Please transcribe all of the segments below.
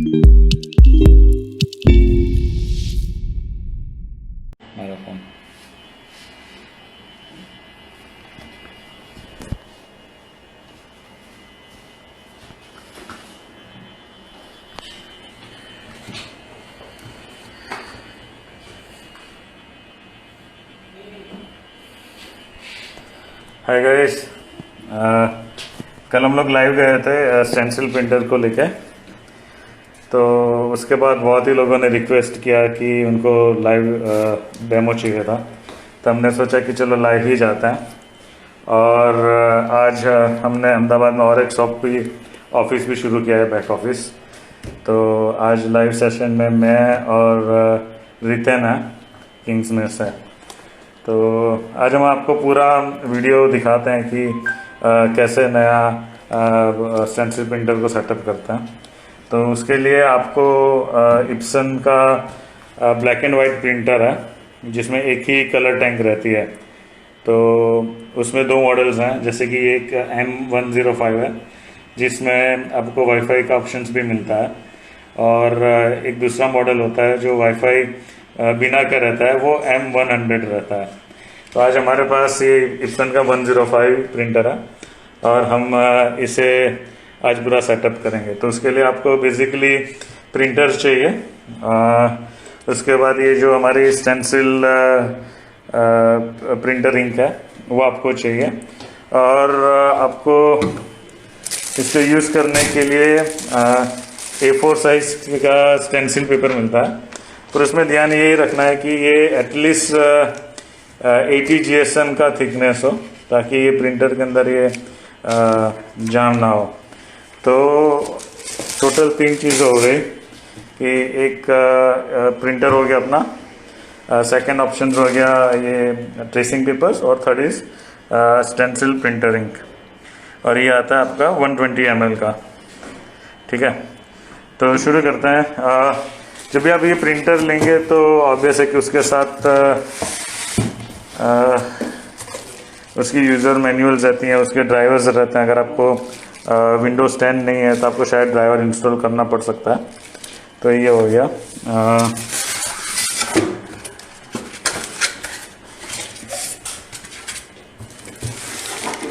मेरा phone hi guys. कल हम लोग लाइव गए थे स्टेंसिल प्रिंटर को लेके। तो उसके बाद बहुत ही लोगों ने रिक्वेस्ट किया कि उनको लाइव डेमो चाहिए था, तो हमने सोचा कि चलो लाइव ही जाते हैं। और आज हमने अहमदाबाद में और एक शॉप भी ऑफिस भी शुरू किया है, बैक ऑफिस। तो आज लाइव सेशन में मैं और रितेन है किंग्स में से। तो आज हम आपको पूरा वीडियो दिखाते हैं कि कैसे नया स्टेंसिल प्रिंटर को सेटअप करते हैं। तो उसके लिए आपको इप्सन का ब्लैक एंड वाइट प्रिंटर है जिसमें एक ही कलर टैंक रहती है। तो उसमें दो मॉडल्स हैं, जैसे कि एक M105 है जिसमें आपको वाईफाई का ऑप्शंस भी मिलता है, और एक दूसरा मॉडल होता है जो वाईफाई बिना का रहता है, वो M100 रहता है। तो आज हमारे पास ये इप्सन का 105 प्रिंटर है और हम इसे आज पूरा सेटअप करेंगे। तो उसके लिए आपको बेसिकली प्रिंटर चाहिए। उसके बाद ये जो हमारी स्टेंसिल प्रिंटर इंक है वो आपको चाहिए, और आपको इसको यूज़ करने के लिए A4 साइज का स्टेंसिल पेपर मिलता है। पर उसमें ध्यान ये रखना है कि ये एटलीस्ट 80 GSM का थिकनेस हो, ताकि ये प्रिंटर के अंदर ये जाम ना हो। तो टोटल 3 चीज़ हो गई कि एक प्रिंटर हो गया अपना, सेकंड ऑप्शन हो गया ये ट्रेसिंग पेपर्स, और third is stencil printer ink, और ये आता है आपका 120 ml का। ठीक है, तो शुरू करते हैं। जब भी आप ये प्रिंटर लेंगे तो ऑब्वियस है कि उसके साथ उसकी यूज़र मैनुअल्स रहती हैं, उसके ड्राइवर्स रहते हैं। अगर आपको विंडोज 10 नहीं है तो आपको शायद ड्राइवर इंस्टॉल करना पड़ सकता है। तो ये हो गया।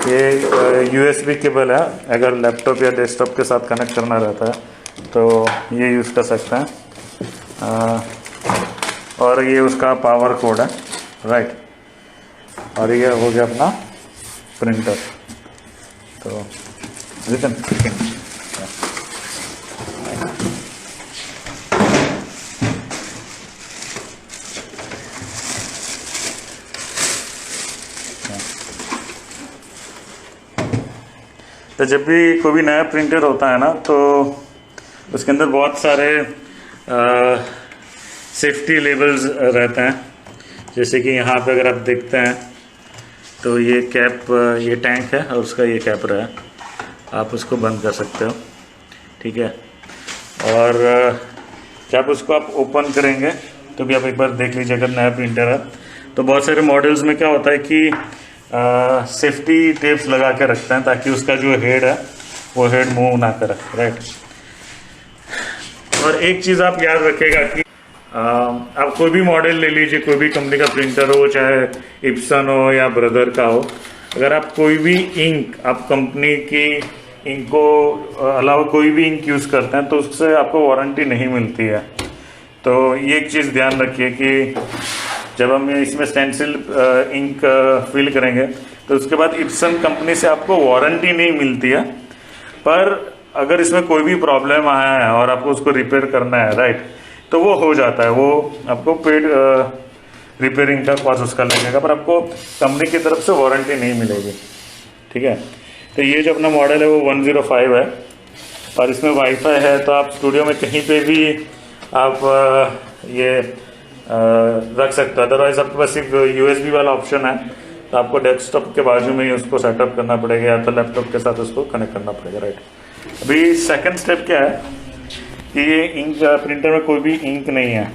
ये USB केबल है, अगर लैपटॉप या डेस्कटॉप के साथ कनेक्ट करना रहता है तो ये यूज़ कर सकते हैं। और ये उसका पावर कोड है, राइट। और ये हो गया अपना प्रिंटर। तो रिटन तो जब भी कोई भी नया प्रिंटर होता है ना, तो उसके अंदर बहुत सारे सेफ्टी लेबल्स रहते हैं। जैसे कि यहाँ पे अगर आप देखते हैं तो ये कैप, ये टैंक है और उसका ये कैपर है, आप उसको बंद कर सकते हो। ठीक है, और जब उसको आप ओपन करेंगे तो भी आप एक बार देख लीजिए, अगर नया प्रिंटर है तो बहुत सारे मॉडल्स में क्या होता है कि सेफ्टी टेप्स लगा के रखते हैं ताकि उसका जो हेड है वो हेड मूव ना करे, राइट। और एक चीज़ आप याद रखिएगा कि आप कोई भी मॉडल ले लीजिए, कोई भी कंपनी का प्रिंटर हो, चाहे इप्सन हो या ब्रदर का हो, अगर आप कोई भी इंक, आप कंपनी की इंक को अलावा कोई भी इंक यूज़ करते हैं तो उससे आपको वारंटी नहीं मिलती है। तो ये एक चीज़ ध्यान रखिए कि जब हम इसमें स्टेंसिल इंक फिल करेंगे तो उसके बाद इप्सन कंपनी से आपको वारंटी नहीं मिलती है, पर अगर इसमें कोई भी प्रॉब्लम आया है और आपको उसको रिपेयर करना है, राइट, तो वो हो जाता है। वो आपको पेड रिपेयरिंग का कॉस्ट उसका लगेगा, पर आपको कंपनी की तरफ से वारंटी नहीं मिलेगी। ठीक है, तो ये जो अपना मॉडल है वो 105 है और इसमें वाईफाई है, तो आप स्टूडियो में कहीं पे भी आप ये रख सकते हो। अदरवाइज आपके पास सिर्फ USB वाला ऑप्शन है, तो आपको डेस्कटॉप के बाजू में ही उसको सेटअप करना पड़ेगा या तो लैपटॉप के साथ उसको कनेक्ट करना पड़ेगा, राइट। अभी सेकंड स्टेप क्या है कि ये इंक प्रिंटर में कोई भी इंक नहीं है,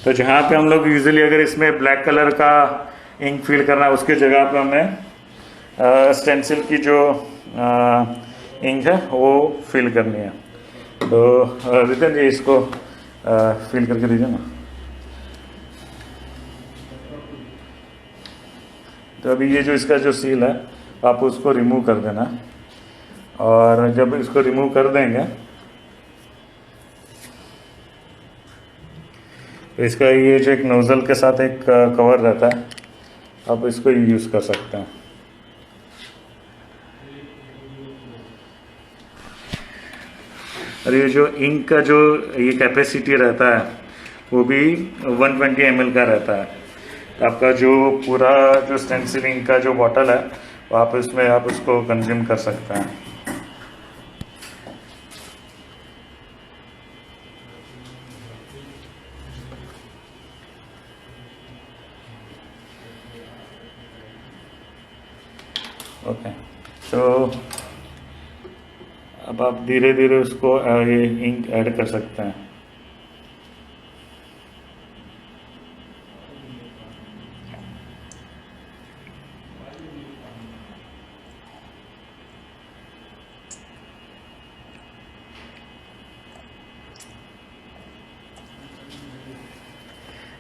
तो जहाँ पे हम लोग यूजुअली अगर इसमें ब्लैक कलर का इंक फिल करना है उसके जगह पे हमें स्टेंसिल की जो इंक है वो फिल करनी है। तो रितिन जी इसको फिल करके दीजिए ना। तो अभी ये जो इसका जो सील है आप उसको रिमूव कर देना, और जब इसको रिमूव कर देंगे तो इसका ये जो एक नोज़ल के साथ एक कवर रहता है, आप इसको यूज़ कर सकते हैं। और ये जो इंक का जो ये कैपेसिटी रहता है वो भी 120 ml का रहता है। तो आपका जो पूरा जो स्टेंसिल इंक का जो बॉटल है वो आप इसमें आप उसको कंज्यूम कर सकते हैं। ओके, तो अब आप धीरे धीरे उसको ये इंक ऐड कर सकते हैं।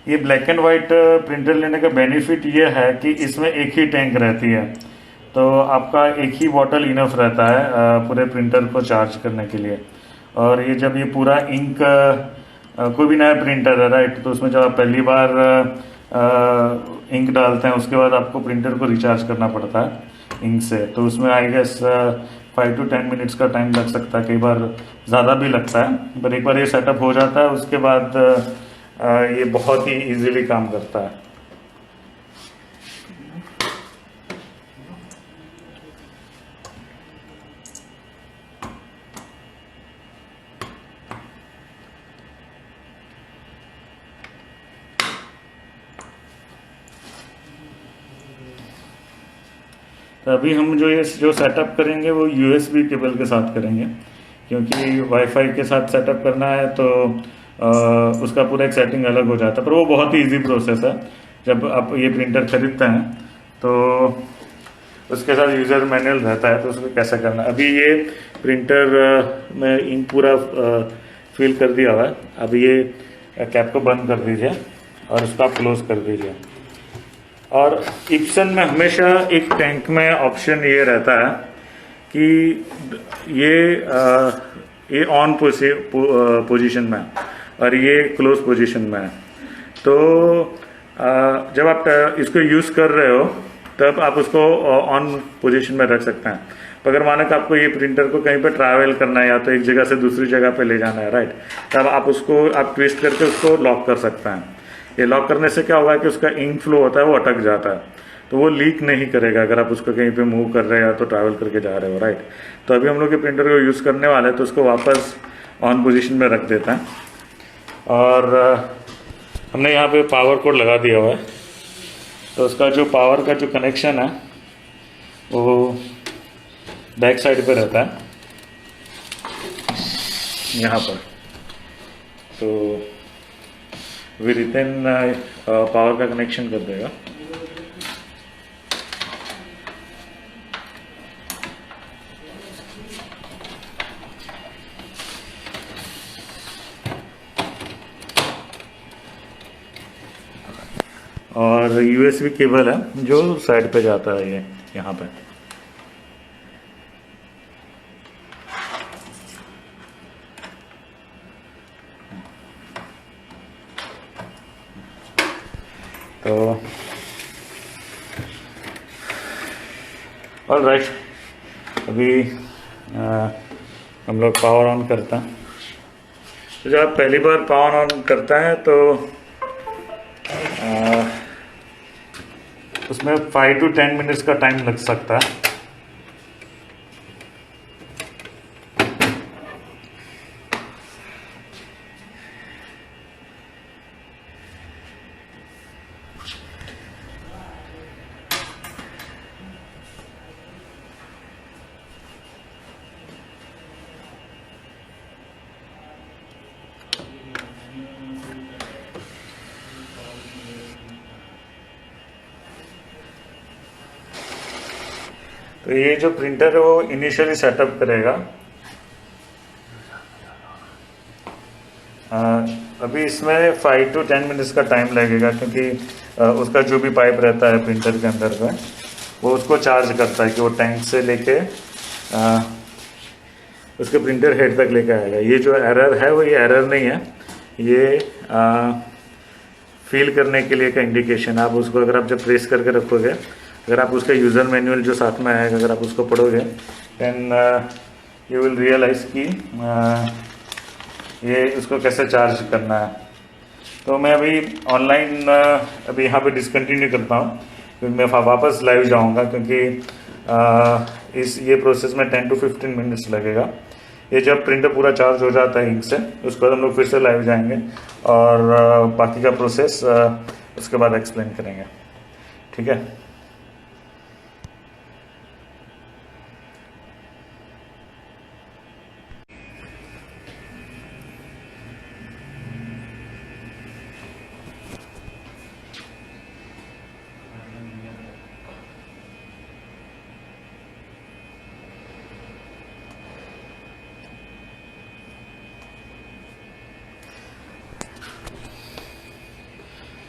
ये ब्लैक एंड वाइट प्रिंटर लेने का बेनिफिट ये है कि इसमें एक ही टैंक रहती है, तो आपका एक ही बॉटल इनफ रहता है पूरे प्रिंटर को चार्ज करने के लिए। और ये जब ये पूरा इंक कोई भी नया प्रिंटर है राइट, तो उसमें जब आप पहली बार इंक डालते हैं उसके बाद आपको प्रिंटर को रिचार्ज करना पड़ता है इंक से, तो उसमें आई गेस 5 to 10 मिनट्स का टाइम लग सकता है, कई बार ज़्यादा भी लगता है। पर एक बार ये सेटअप हो जाता है उसके बाद ये बहुत ही इजीली काम करता है। तो अभी हम जो सेटअप करेंगे वो USB केबल के साथ करेंगे, क्योंकि वाईफाई के साथ सेटअप करना है तो उसका पूरा एक सेटिंग अलग हो जाता है। पर वो बहुत ही इजी प्रोसेस है। जब आप ये प्रिंटर खरीदते हैं तो उसके साथ यूज़र मैनुअल रहता है, तो उसको कैसे करना है। अभी ये प्रिंटर में इंक पूरा फिल कर दिया हुआ है। अभी ये कैप को बंद कर दीजिए और उसको आप क्लोज कर दीजिए। और इप्सन में हमेशा एक टैंक में ऑप्शन ये रहता है कि ये ऑन पोजीशन में और ये क्लोज पोजीशन में है। तो जब आप इसको यूज़ कर रहे हो तब आप उसको ऑन पोजीशन में रख सकते हैं। अगर माने कि आपको ये प्रिंटर को कहीं पे ट्रैवल करना है या तो एक जगह से दूसरी जगह पे ले जाना है राइट, तब आप उसको ट्विस्ट करके उसको लॉक कर सकते हैं। ये लॉक करने से क्या होगा कि उसका इंक फ्लो होता है वो अटक जाता है, तो वो लीक नहीं करेगा अगर आप उसको कहीं पे मूव कर रहे हैं या तो ट्रैवल करके जा रहे हो राइट। तो अभी हम लोग के प्रिंटर को यूज़ करने वाले हैं, तो उसको वापस ऑन पोजीशन में रख देते हैं। और हमने यहाँ पे पावर कोड लगा दिया हुआ है, तो उसका जो पावर का जो कनेक्शन है वो बैक साइड पे रहता है यहाँ पर। तो रितिन पावर का कनेक्शन कर देगा। और USB केबल है जो साइड पे जाता है ये यहाँ पे। तो ऑलराइट, अभी हम लोग पावर ऑन करते हैं। तो जब आप पहली बार पावर ऑन करते हैं तो उसमें 5 to 10 मिनट्स का टाइम लग सकता है। तो ये जो प्रिंटर है वो इनिशियली सेटअप करेगा। अभी इसमें 5 to 10 मिनट्स का टाइम लगेगा, क्योंकि उसका जो भी पाइप रहता है प्रिंटर के अंदर का, वो उसको चार्ज करता है कि वो टैंक से लेके उसके प्रिंटर हेड तक लेके आएगा। ये जो एरर है वो ये एरर नहीं है, ये फील करने के लिए का इंडिकेशन। आप उसको अगर आप जब प्रेस करके रखोगे, अगर आप उसका यूज़र मैनुअल जो साथ में आएगा अगर आप उसको पढ़ोगे, देन यू विल रियलाइज़ कि ये उसको कैसे चार्ज करना है। तो मैं अभी ऑनलाइन अभी यहाँ पे डिसकंटिन्यू करता हूँ, क्योंकि मैं वापस लाइव जाऊँगा, क्योंकि ये प्रोसेस में 10 to 15 मिनट्स लगेगा। ये जब प्रिंटर पूरा चार्ज हो जाता है इंक से, उसके बाद हम लोग फिर से लाइव जाएंगे और बाकी का प्रोसेस उसके बाद एक्सप्लेन करेंगे, ठीक है।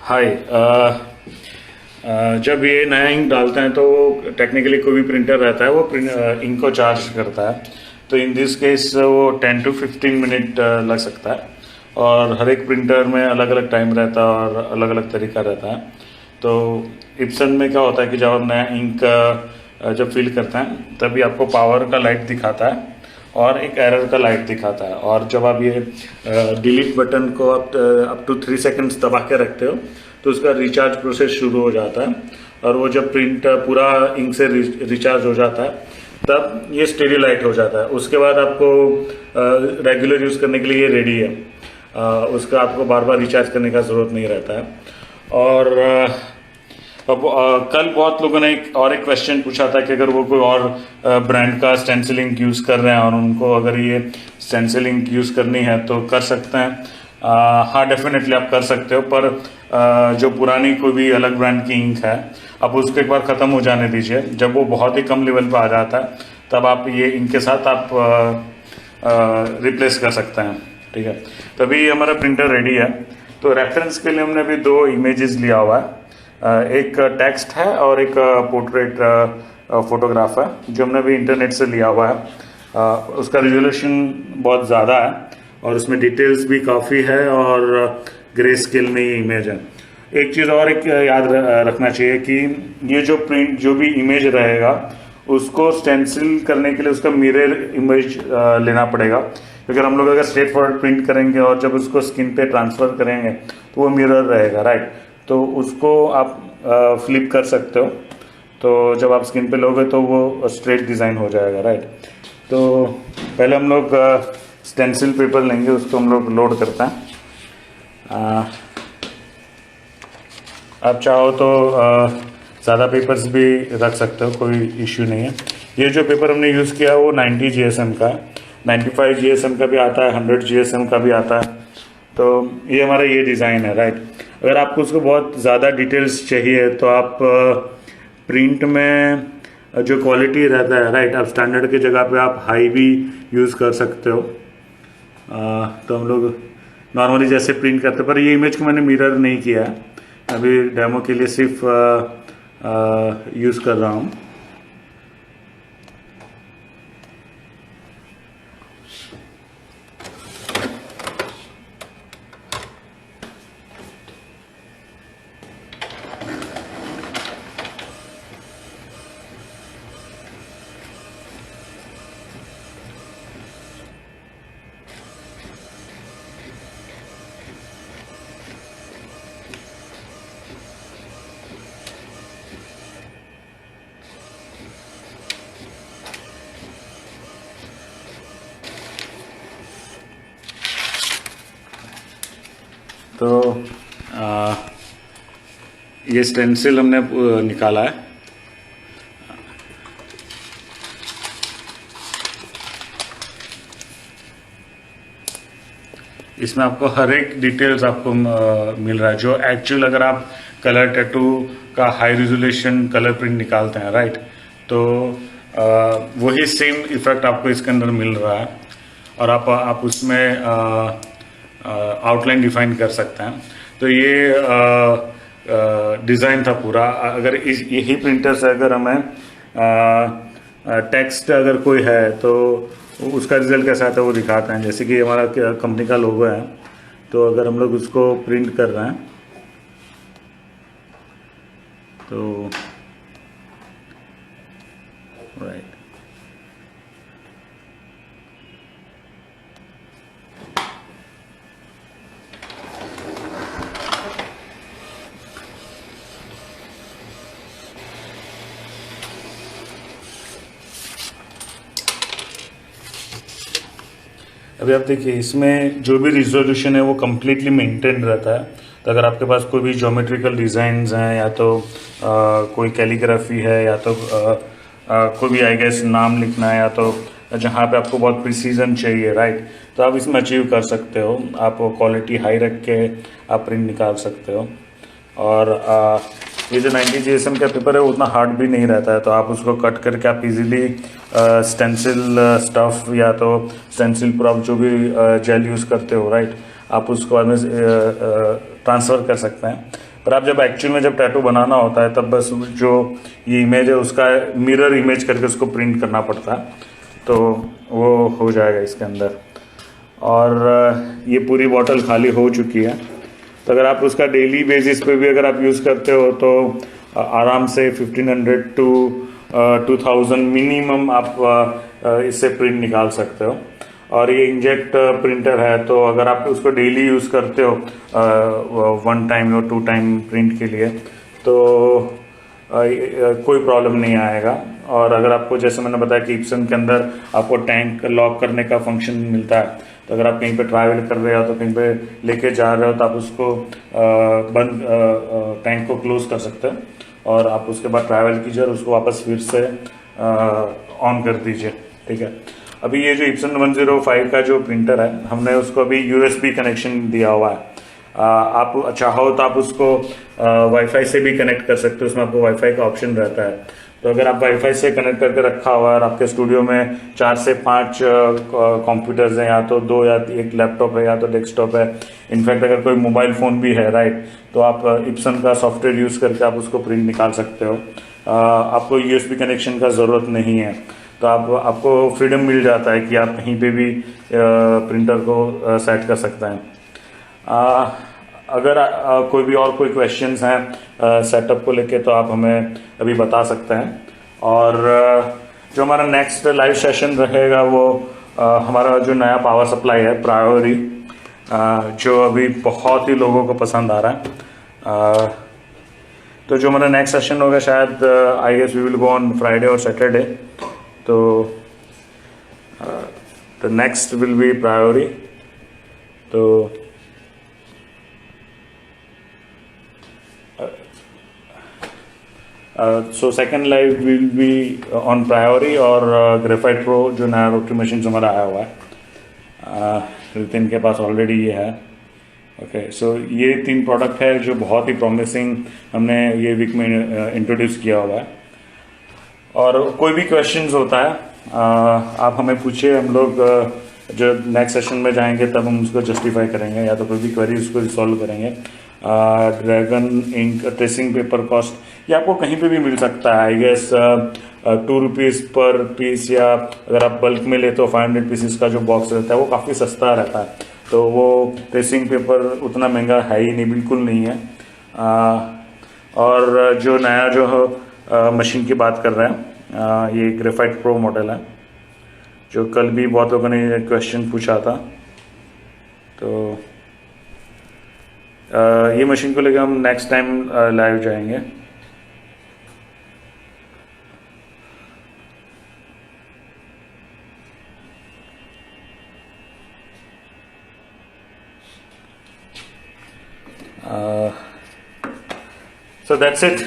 हाय, जब ये नया इंक डालते हैं तो टेक्निकली कोई भी प्रिंटर रहता है वो इंक को चार्ज करता है। तो इन दिस केस वो 10 to 15 मिनट लग सकता है, और हर एक प्रिंटर में अलग अलग टाइम रहता है और अलग अलग तरीका रहता है। तो इप्सन में क्या होता है कि जब आप नया इंक जब फिल करते हैं तभी आपको पावर का लाइट दिखाता है और एक एरर का लाइट दिखाता है, और जब आप ये डिलीट बटन को अप टू 3 सेकंड्स दबा के रखते हो तो उसका रिचार्ज प्रोसेस शुरू हो जाता है, और वो जब प्रिंट पूरा इंक से रिचार्ज हो जाता है तब ये स्टेडी लाइट हो जाता है। उसके बाद आपको रेगुलर यूज़ करने के लिए ये रेडी है, उसका आपको बार बार रिचार्ज करने का ज़रूरत नहीं रहता है। और अब कल बहुत लोगों ने एक क्वेश्चन पूछा था कि अगर वो कोई और ब्रांड का स्टेंसिल इंक यूज़ कर रहे हैं और उनको अगर ये स्टेंसिल इंक यूज़ करनी है तो कर सकते हैं। हाँ, डेफिनेटली आप कर सकते हो, पर जो पुरानी कोई भी अलग ब्रांड की इंक है आप उसको एक बार ख़त्म हो जाने दीजिए। जब वो बहुत ही कम लेवल पर आ जाता है तब आप ये इंक के साथ आप रिप्लेस कर सकते हैं, ठीक है। तभी हमारा प्रिंटर रेडी है। तो रेफरेंस के लिए हमने अभी 2 इमेजेस लिया हुआ है, एक टेक्स्ट है और एक पोर्ट्रेट फोटोग्राफ है जो हमने अभी इंटरनेट से लिया हुआ है। उसका रिजोल्यूशन बहुत ज़्यादा है और उसमें डिटेल्स भी काफ़ी है और ग्रे स्केल में ये इमेज है। एक चीज़ और याद रखना चाहिए कि ये जो भी इमेज रहेगा उसको स्टेंसिल करने के लिए उसका मिरर इमेज लेना पड़ेगा, क्योंकि हम लोग अगर स्ट्रेट फॉरवर्ड प्रिंट करेंगे और जब उसको स्क्रीन पे ट्रांसफ़र करेंगे तो वो मिरर रहेगा, राइट। तो उसको आप फ्लिप कर सकते हो, तो जब आप स्क्रीन पे लोगे तो वो स्ट्रेट डिज़ाइन हो जाएगा, राइट। तो पहले हम लोग स्टेंसिल पेपर लेंगे, उसको हम लोग लोड करते हैं। आप चाहो तो ज़्यादा पेपर्स भी रख सकते हो, कोई इश्यू नहीं है। ये जो पेपर हमने यूज़ किया वो 90 GSM का, 95 GSM का भी आता है, 100 GSM का भी आता है। तो ये हमारा ये डिज़ाइन है, राइट। अगर आपको उसको बहुत ज़्यादा डिटेल्स चाहिए तो आप प्रिंट में जो क्वालिटी रहता है, राइट, आप स्टैंडर्ड की जगह पे आप हाई भी यूज़ कर सकते हो। तो हम लोग नॉर्मली जैसे प्रिंट करते, पर ये इमेज को मैंने मिरर नहीं किया है, अभी डेमो के लिए सिर्फ यूज़ कर रहा हूँ। तो ये स्टेंसिल हमने निकाला है। इसमें आपको हर एक डिटेल्स आपको मिल रहा है, जो एक्चुअल अगर आप कलर टैटू का हाई रिजोल्यूशन कलर प्रिंट निकालते हैं, राइट, तो वही सेम इफेक्ट आपको इसके अंदर मिल रहा है। और आप उसमें आउटलाइन डिफाइन कर सकते हैं। तो ये डिज़ाइन था पूरा। अगर यही प्रिंटर से अगर हमें टेक्स्ट अगर कोई है तो उसका रिजल्ट कैसा आता है वो दिखाते हैं। जैसे कि हमारा कंपनी का लोगो है, तो अगर हम लोग उसको प्रिंट कर रहे हैं तो राइट, अभी आप देखिए इसमें जो भी रिजोल्यूशन है वो कम्प्लीटली मेंटेन रहता है। तो अगर आपके पास कोई भी ज्योमेट्रिकल डिज़ाइंस हैं या तो कोई कैलीग्राफी है या तो कोई भी आई गेस नाम लिखना है या तो जहाँ पे आपको बहुत प्रिसीजन चाहिए, राइट, तो आप इसमें अचीव कर सकते हो। आप क्वालिटी हाई रख के आप प्रिंट निकाल सकते हो। और ये जो 90 GSM का पेपर है वो उतना हार्ड भी नहीं रहता है, तो आप उसको कट करके आप इजीली स्टेंसिल स्टफ या तो स्टेंसिल प्रॉप जो भी जेल यूज़ करते हो, राइट, आप उसको बाद में ट्रांसफ़र कर सकते हैं। पर आप जब एक्चुअल में जब टैटू बनाना होता है तब बस जो ये इमेज है उसका मिरर इमेज करके उसको प्रिंट करना पड़ता है, तो वो हो जाएगा इसके अंदर। और ये पूरी बॉटल खाली हो चुकी है। तो अगर आप उसका डेली बेसिस पे भी अगर आप यूज़ करते हो तो आराम से 1500 टू 2000 मिनिमम आप इससे प्रिंट निकाल सकते हो। और ये इंजेक्ट प्रिंटर है, तो अगर आप उसको डेली यूज़ करते हो 1 टाइम और 2 टाइम प्रिंट के लिए तो कोई प्रॉब्लम नहीं आएगा। और अगर आपको जैसे मैंने बताया कि इप्सन के अंदर आपको टैंक लॉक करने का फंक्शन मिलता है, तो अगर आप कहीं पे ट्रैवल कर रहे हो तो कहीं पे लेके जा रहे हो तो आप उसको बंद टैंक को क्लोज कर सकते हो और आप उसके बाद ट्रैवल कीजिए और उसको वापस फिर से ऑन कर दीजिए, ठीक है। अभी ये जो इप्सन 105 का जो प्रिंटर है हमने उसको अभी USB कनेक्शन दिया हुआ है। आप चाहो तो आप उसको वाईफाई से भी कनेक्ट कर सकते हो, उसमें आपको वाईफाई का ऑप्शन रहता है। तो अगर आप वाईफाई से कनेक्ट करके रखा हुआ है और आपके स्टूडियो में 4 से 5 कंप्यूटर्स हैं, या तो 2 या 1 लैपटॉप है या तो डेस्कटॉप है, इनफैक्ट अगर कोई मोबाइल फ़ोन भी है, राइट, तो आप इप्सन का सॉफ्टवेयर यूज़ करके आप उसको प्रिंट निकाल सकते हो। आपको USB कनेक्शन का ज़रूरत नहीं है, तो आपको फ्रीडम मिल जाता है कि आप कहीं पे भी प्रिंटर को सेट कर सकते हैं। अगर कोई भी और कोई क्वेश्चंस हैं सेटअप को लेके तो आप हमें अभी बता सकते हैं। और जो हमारा नेक्स्ट लाइव सेशन रहेगा वो हमारा जो नया पावर सप्लाई है प्रायोरी, जो अभी बहुत ही लोगों को पसंद आ रहा है। तो जो हमारा नेक्स्ट सेशन होगा शायद I guess we will go on Friday और सैटरडे। तो the next will be priori. तो so second live will be on priori और ग्रेफाइट प्रो जो नया रोटरी मशीन हमारा आया हुआ है, रितिन के पास ऑलरेडी ये है। ओके, सो ये 3 प्रोडक्ट है जो बहुत ही प्रॉमिसिंग हमने ये वीक में इंट्रोड्यूस किया हुआ है। और कोई भी क्वेश्चंस होता है आप हमें पूछिए, हम लोग जो नेक्स्ट सेशन में जाएंगे तब हम उसको जस्टिफाई करेंगे या तो कोई भी क्वेरी उसको रिसॉल्व करेंगे। Dragon ink tracing paper cost ये आपको कहीं पे भी मिल सकता है, I guess 2 rupees per piece, या अगर आप बल्क में लेते हो 500 पीसेस का जो बॉक्स रहता है वो काफ़ी सस्ता रहता है। तो वो ट्रेसिंग पेपर उतना महंगा है ही नहीं, बिल्कुल नहीं है। और जो नया जो मशीन की बात कर रहे हैं ये ग्रेफाइट प्रो मॉडल है, जो कल भी बहुत लोगों ने क्वेश्चन पूछा था। तो ये मशीन को लेकर हम नेक्स्ट टाइम लाइव जाएंगे। So that's it.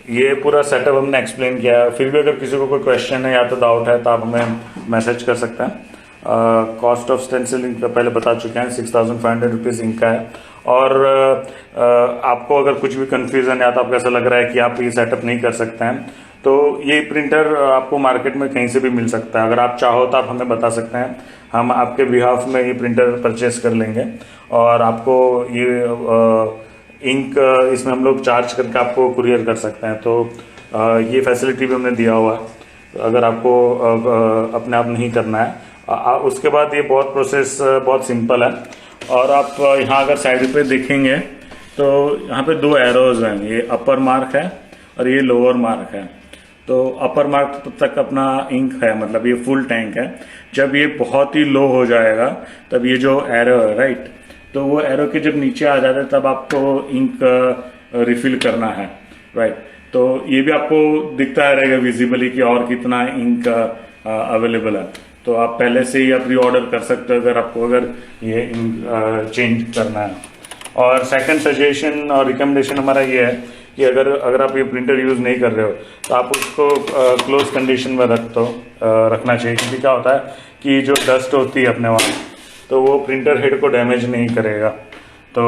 ये पूरा सेटअप हमने एक्सप्लेन किया। फिर भी अगर किसी को कोई क्वेश्चन है या तो डाउट है तो आप हमें मैसेज कर सकते हैं। कॉस्ट ऑफ स्टेंसिल इंक पहले बता चुके हैं, 6500 रुपीज़ इंक का है। और आपको अगर कुछ भी कन्फ्यूज़न है या तो आपको ऐसा लग रहा है कि आप ये सेटअप नहीं कर सकते हैं, तो ये प्रिंटर आपको मार्केट में कहीं से भी मिल सकता है। अगर आप चाहो तो आप हमें बता सकते हैं, हम आपके बिहाफ में ये प्रिंटर परचेस कर लेंगे और आपको ये इंक इसमें हम लोग चार्ज करके आपको कुरियर कर सकते हैं। तो ये फैसिलिटी भी हमने दिया हुआ है अगर आपको अपने आप नहीं करना है। उसके बाद ये बहुत प्रोसेस बहुत सिंपल है। और आप यहाँ अगर साइड पे देखेंगे तो यहाँ पे 2 एरोज हैं, ये अपर मार्क है और ये लोअर मार्क है। तो अपर मार्क तक अपना इंक है, मतलब ये फुल टैंक है। जब ये बहुत ही लो हो जाएगा तब ये जो एरो है राइट, तो वो एरो के जब नीचे आ जाता है तब आपको इंक रिफिल करना है राइट। तो ये भी आपको दिखता रहेगा विजिबली कि और कितना इंक अवेलेबल है। तो आप पहले से ही प्री ऑर्डर कर सकते हो अगर ये इंक चेंज करना है। और सेकंड सजेशन और रिकमेंडेशन हमारा ये है कि अगर आप ये प्रिंटर यूज़ नहीं कर रहे हो तो आप उसको क्लोज कंडीशन में रखना चाहिए, क्योंकि क्या होता है कि जो डस्ट होती है अपने वहाँ, तो वो प्रिंटर हेड को डैमेज नहीं करेगा। तो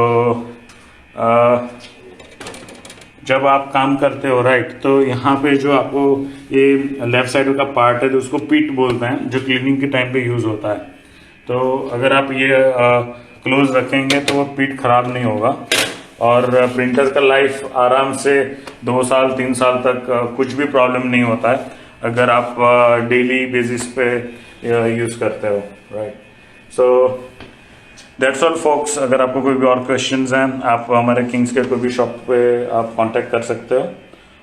जब आप काम करते हो राइट, तो यहाँ पे जो आपको ये लेफ्ट साइड का पार्ट है, तो उसको पीट बोलते हैं, जो क्लीनिंग के टाइम पे यूज़ होता है। तो अगर आप ये क्लोज रखेंगे तो वो पीट खराब नहीं होगा और प्रिंटर का लाइफ आराम से 2 साल 3 साल तक कुछ भी प्रॉब्लम नहीं होता है अगर आप डेली बेसिस पे यूज करते हो right. So that's all folks. अगर आपको कोई भी और क्वेश्चंस हैं आप हमारे किंग्स के कोई भी शॉप पे आप कांटेक्ट कर सकते हो,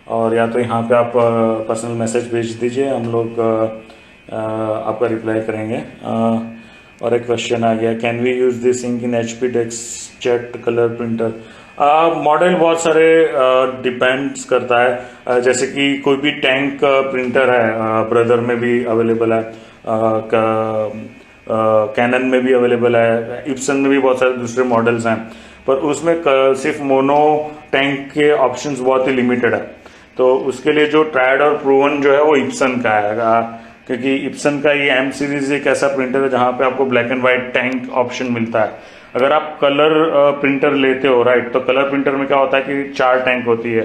और या तो यहाँ पे आप पर्सनल मैसेज भेज दीजिए, हम लोग आपका रिप्लाई करेंगे। और एक क्वेश्चन आ गया, can we use this ink in HP texture colour printer? Model बहुत सारे डिपेंड्स करता है। जैसे कि कोई भी टैंक प्रिंटर है, ब्रदर में भी अवेलेबल है, कैनन में भी अवेलेबल है, इप्सन में भी बहुत सारे दूसरे मॉडल्स हैं, पर उसमें सिर्फ मोनो टैंक के ऑप्शंस बहुत ही लिमिटेड है। तो उसके लिए जो ट्रायड और प्रूवन जो है वो इप्सन का है, क्योंकि इप्सन का ये M सीरीज एक ऐसा प्रिंटर है जहाँ पे आपको black and white tank option मिलता है। अगर आप कलर प्रिंटर लेते हो राइट, तो कलर प्रिंटर में क्या होता है कि 4 टैंक होती है।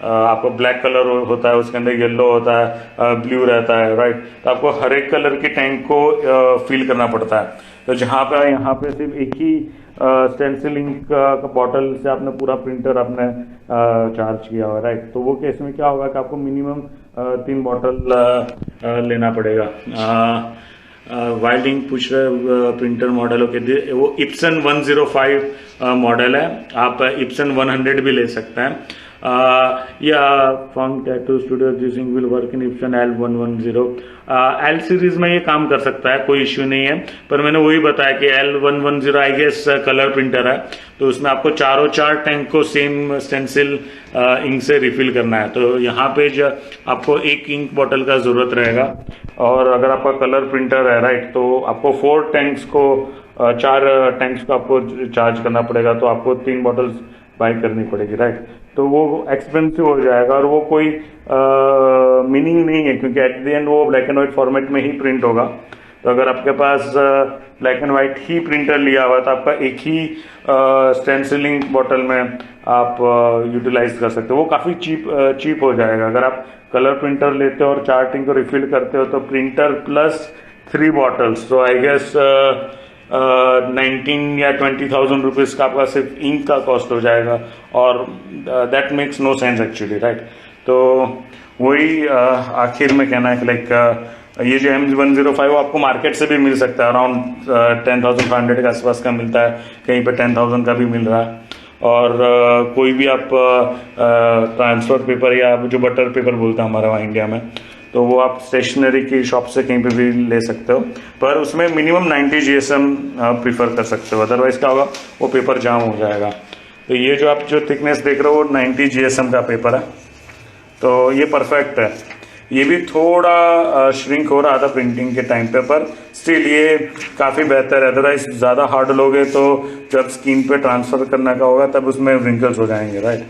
आपको ब्लैक कलर होता है, उसके अंदर येलो होता है, ब्लू रहता है राइट। तो आपको हर एक कलर के टैंक को फिल करना पड़ता है। तो जहाँ पे यहाँ पे सिर्फ एक ही स्टेंसिल इंक का बॉटल से आपने पूरा प्रिंटर आपने चार्ज किया हुआ राइट, तो वो केस में क्या होगा कि आपको मिनिमम 3 बॉटल लेना पड़ेगा। वाइल्ड इंक पूछ रहे प्रिंटर मॉडल के, वो इप्सन 105 मॉडल है, आप इप्सन 100 भी ले सकते हैं। या font tattoo studio using will work in Ibsen L110। L series में ये काम कर सकता है, कोई इश्यू नहीं है, पर मैंने वही बताया कि L110 I guess colour printer है, तो उसमें आपको 4 टैंक को सेम स्टेंसिल इंक से रिफिल करना है। तो यहाँ पे आपको एक इंक बॉटल का जरूरत रहेगा, और अगर आपका कलर प्रिंटर है राइट, तो आपको 4 टैंक्स को 4 टैंक्स को आपको चार्ज करना पड़ेगा, तो आपको 3 बॉटल्स बाई करनी पड़ेगी राइट। तो वो एक्सपेंसिव हो जाएगा और वो कोई मीनिंग नहीं है, क्योंकि एट द एंड वो ब्लैक एंड व्हाइट फॉर्मेट में ही प्रिंट होगा। तो अगर आपके पास ब्लैक एंड व्हाइट ही प्रिंटर लिया हुआ है तो आपका एक ही स्टेंसिलिंग बॉटल में आप यूटिलाइज कर सकते हो, वो काफ़ी चीप हो जाएगा। अगर आप कलर प्रिंटर लेते हो और 4 टैंक को रिफिल करते हो तो प्रिंटर प्लस 3 बॉटल्स, तो आई गेस 19 या 20,000 रुपीज़ का आपका सिर्फ इंक का कॉस्ट हो जाएगा, और that makes no sense actually right. तो वही आखिर में कहना है कि लाइक ये जो M105 आपको मार्केट से भी मिल सकता है, अराउंड 10,500 के आसपास का मिलता है, कहीं पे 10,000 का भी मिल रहा है। और कोई भी आप ट्रांसफर पेपर या जो बटर पेपर बोलते हैं हमारे वहाँ इंडिया में, तो वो आप स्टेशनरी की शॉप से कहीं पे भी ले सकते हो, पर उसमें मिनिमम 90 GSM प्रीफर कर सकते हो, अदरवाइज क्या होगा वो पेपर जाम हो जाएगा। तो ये जो आप जो थिकनेस देख रहे हो वो 90 GSM का पेपर है, तो ये परफेक्ट है। ये भी थोड़ा श्रिंक हो रहा था प्रिंटिंग के टाइम पे, पर स्टिल ये काफ़ी बेहतर है। अदरवाइज ज़्यादा हार्ड लोगे तो जब स्क्रीन पे ट्रांसफ़र करने का होगा तब उसमें रिंकल्स हो जाएंगे राइट।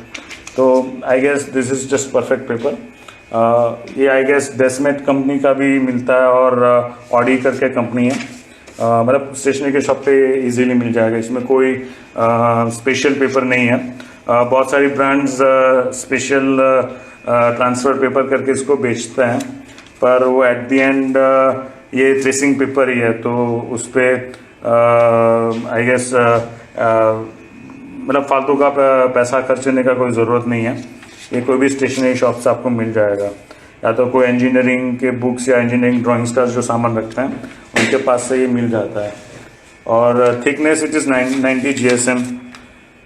तो I guess this is just perfect paper. ये आई गेस डेस्मेट कंपनी का भी मिलता है, और ऑडी करके कंपनी है, मतलब स्टेशनरी के शॉप पे इजीली मिल जाएगा, इसमें कोई स्पेशल पेपर नहीं है। बहुत सारी ब्रांड्स स्पेशल ट्रांसफर पेपर करके इसको बेचते हैं, पर वो एट द एंड ये ट्रेसिंग पेपर ही है, तो उस पर आई गेस मतलब फालतू का पैसा खर्चने का कोई ज़रूरत नहीं है। ये कोई भी स्टेशनरी शॉप से आपको मिल जाएगा, या तो कोई इंजीनियरिंग के बुक्स या इंजीनियरिंग ड्राइंग्स का जो सामान रखते हैं उनके पास से ये मिल जाता है। और थिकनेस इट इज़ 90 GSM,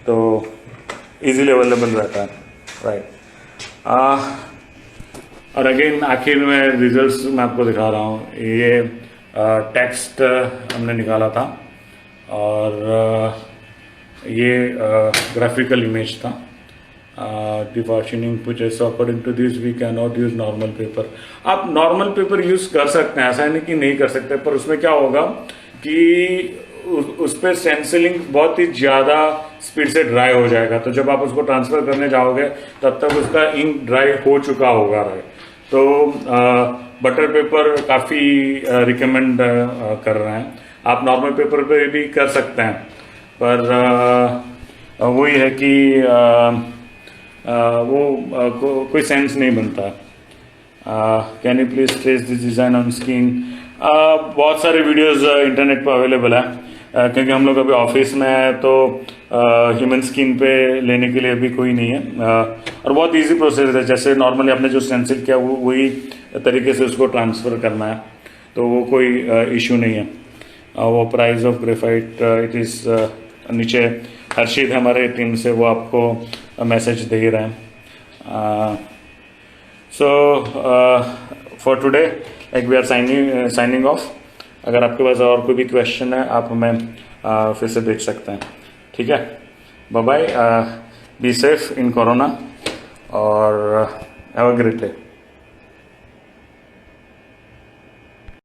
तो इजीली अवेलेबल रहता है, राइट। और अगेन आखिर में रिजल्ट्स मैं आपको दिखा रहा हूँ। ये टेक्स्ट हमने निकाला था और ये ग्राफिकल इमेज था। डिपार्चनिंग पूछे, so according to this we can not use normal paper. आप नॉर्मल पेपर यूज कर सकते हैं, ऐसा नहीं कि नहीं कर सकते, पर उसमें क्या होगा कि उस पर स्टेंसिलिंग बहुत ही ज़्यादा स्पीड से ड्राई हो जाएगा, तो जब आप उसको ट्रांसफर करने जाओगे तब तक उसका इंक ड्राई हो चुका होगा, राइट। तो बटर पेपर काफ़ी रिकमेंड कर रहे हैं। आप नॉर्मल पेपर पे भी कर सकते हैं, पर वही है कि वो कोई सेंस नहीं बनता। Can you please trace this design on screen. बहुत सारे वीडियोस इंटरनेट पर अवेलेबल है, क्योंकि हम लोग अभी ऑफिस में है, तो ह्यूमन स्किन पे लेने के लिए भी कोई नहीं है। और बहुत इजी प्रोसेस है, जैसे नॉर्मली आपने जो स्टेंसिल किया वो वही तरीके से उसको ट्रांसफ़र करना है, तो वो कोई इशू नहीं है। वो price of graphite it is नीचे हर्षित हमारे टीम से वो आपको मैसेज दे रहे हैं। So for today like we are signing off. अगर आपके पास और कोई भी क्वेश्चन है आप हमें फिर से भेज सकते हैं, ठीक है। Bye bye, be safe in corona और हैव अ ग्रेट डे।